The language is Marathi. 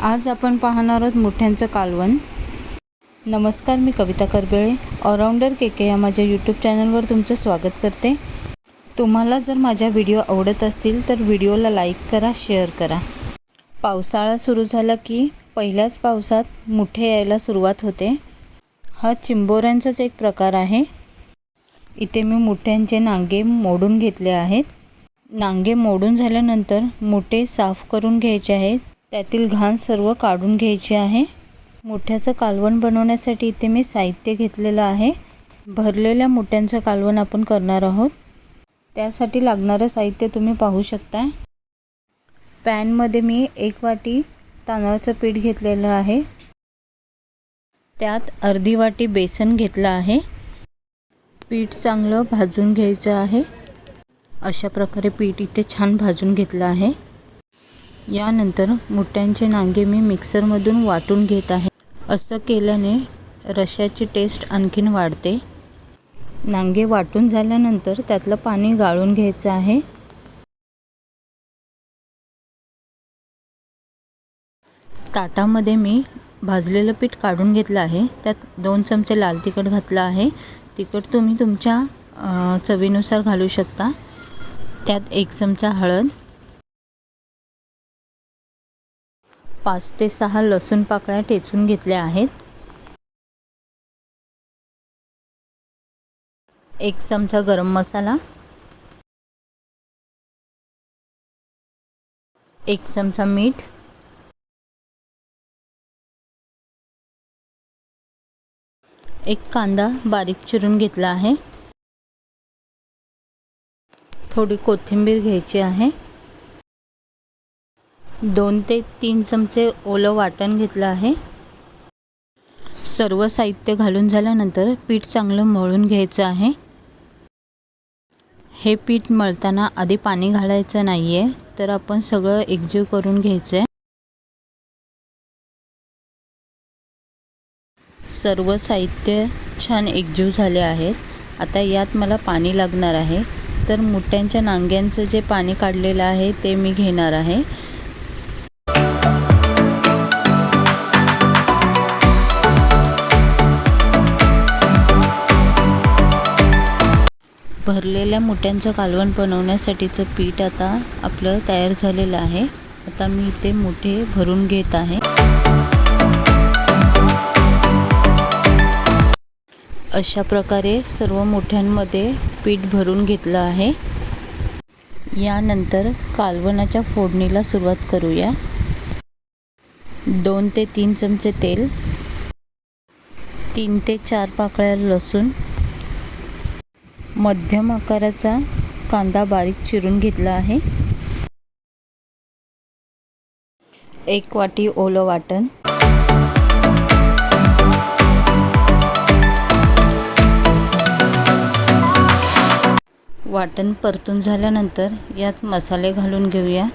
आज आपण पाहणार आहोत मुठ्यांचं कालवण। नमस्कार, मी कविता करबेळे ऑलराऊंडर केके या माझ्या यूट्यूब चॅनलवर तुमचं स्वागत करते। तुम्हाला जर माझ्या व्हिडिओ आवडत असतील तर व्हिडिओला लाईक करा, शेअर करा। पावसाळा सुरू झाला की पहिल्याच पावसात मुठे यायला सुरुवात होते। हा चिंबोऱ्यांचाच एक प्रकार आहे। इथे मी मुठ्यांचे नांगे मोडून घेतले आहेत। नांगे मोडून झाल्यानंतर मुठे साफ करून घ्यायचे आहेत। त्यातील घाण सर्व काढून घ्यायची आहे। मुठ्याचं कालवण बनवण्यासाठी इथे मी साहित्य घेतलेलं आहे। भरलेल्या मुठ्यांचं कालवण आपण करणार आहोत। त्यासाठी लागणारं साहित्य तुम्ही पाहू शकता। पॅनमध्ये मी 1 वाटी तांदळाचं पीठ घेतलेलं आहे। त्यात अर्धी वाटी बेसन घेतलं आहे। पीठ चांगलं भाजून घ्यायचं आहे। अशा प्रकारे पीठ इथे छान भाजून घेतलं आहे। यानंतर मुठ्यांचे नांगे मी मिक्सरमधून वाटून घेत आहे। असं केल्याने रश्श्याची टेस्ट आणखीन वाढते। नांगे वाटून झाल्यानंतर त्यातलं पाणी गाळून घ्यायचं आहे। ताटामध्ये मी भाजलेलं पीठ काढून घेतलं आहे। त्यात 2 चमचे लाल तिखट घातलं आहे। तिखट तुम्ही तुमच्या चवीनुसार घालू शकता। त्यात 1 चमचा हळद, 5 ते 6 लसूण पाकळ्या ठेचून घेतल्या आहेत। 1 चमचा गरम मसाला, 1 चमचा मीठ, 1 कांदा बारीक चिरून घेतला आहे। थोडी कोथिंबीर घ्यायची आहे। 2 ते 3 चमचे ओलं वाटण घेतलं आहे। सर्व साहित्य घालून झाल्यानंतर पीठ चांगलं मळून घ्यायचं आहे। हे पीठ मळताना आधी पाणी घालायचं नाहीये, तर आपण सगळं एकजीव करून घ्यायचंय। सर्व साहित्य छान एकजीव झाले आहेत। आता यात मला पाणी लागणार आहे, तर मुठ्यांच्या नांग्यांचं जे पाणी काढलेलं आहे ते मी घेणार आहे। भरलेल्या मुठ्यांचं कालवण बनवण्यासाठीचं पीठ आता आपलं तयार झालेलं आहे। आता मी इथे मुठे भरून घेत आहे। अशा प्रकारे सर्व मुठ्यांमध्ये पीठ भरून घेतलं आहे। यानंतर कालवणाच्या फोडणीला सुरुवात करूया। 2 ते 3 चमचे तेल, 3 ते 4 पाकळ्या लसूण, मध्यम आकाराचा कांदा बारीक चिरून घेतला आहे, 1 वाटी ओलं वाटण, वाटण परतून झाल्यानंतर यात मसाले घालून घेऊया।